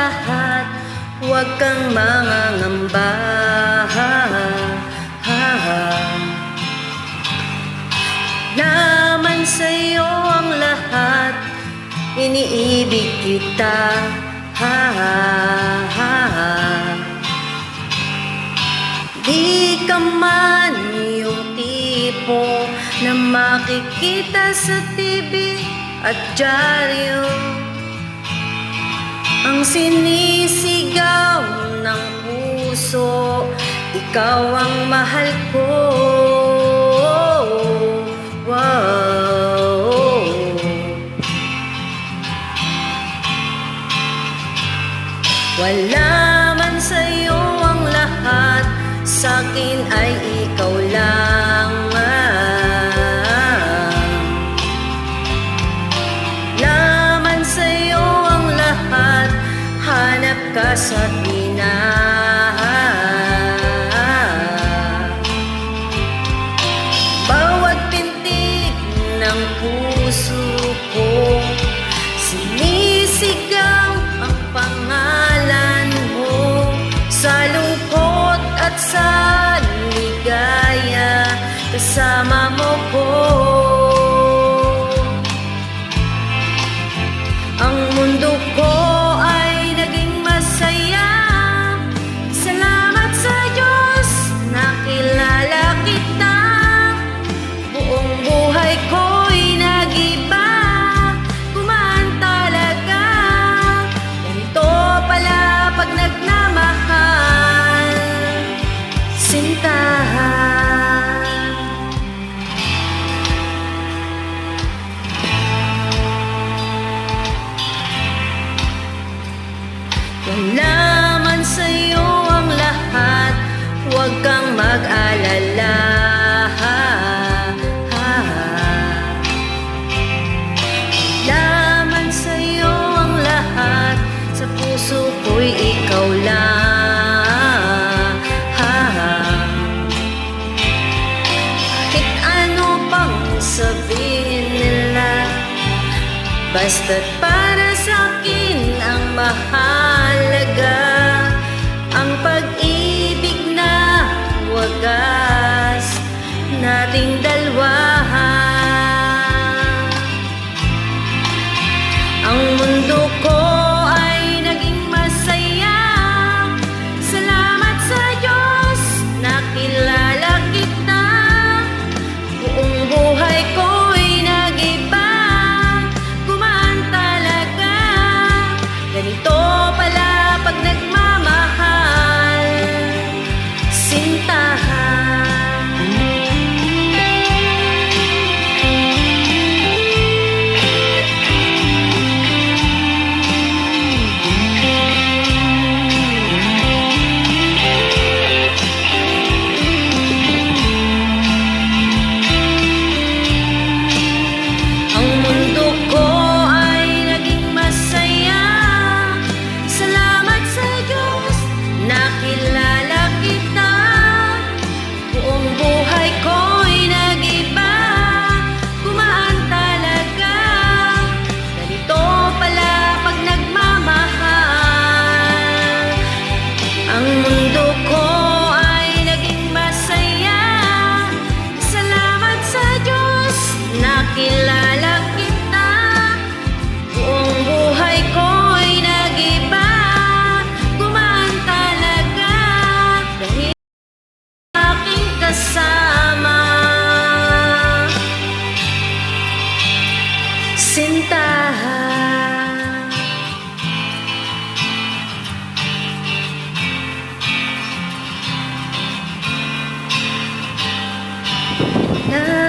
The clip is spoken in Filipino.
lahat, huwag kang mangangamba. Naman sa'yo ang lahat, iniibig kita. Di ka man yung tipo na makikita sa TV at dyaryo, ang sinisigaw ng puso, ikaw ang mahal ko. Wow. Wala man sa'yo ang lahat, sa'kin ay ikaw lang. Laman sa'yo ang lahat, hanap ka sa tina. Bawat pintig ng puso ko, sinisigaw ang pangalan mo. Sa lungkot at sa ligaya, kasama mo ko. Ang mundo ko ay naging masaya. Salamat sa Diyos, nakilala kita. Buong buhay ko'y nag-iba, gumaan talaga. Ganito pala pag nagmamahal, sintahan. Wala man sa'yo ang lahat, huwag kang mag-alala. Wala man sa'yo ang lahat, sa puso ko'y ikaw lang. Kahit ano pang sabihin nila, basta't para sa'kin ang mahalaga, ang pag-ibig na wagas nating dalawa. Ang mundo ko ay naging masaya. Salamat sa Diyos, nakilala kita. Buong buhay ko'y nag-iba, gumaan talaga. Ganito pala pag nagmamahal, sintahan. Ang mundo ko ay naging masaya. Salamat sa Diyos, nakilala kita. Buong buhay ko'y nag-iba, gumaan talaga. Ganito pala pag nagmamahal. Ang mundo ko ay naging masaya. Salamat sa Diyos, nakilala kita. Buong buhay ko'y nag-iba, gumaan talaga. Dahil aking kasama, sintahan. Na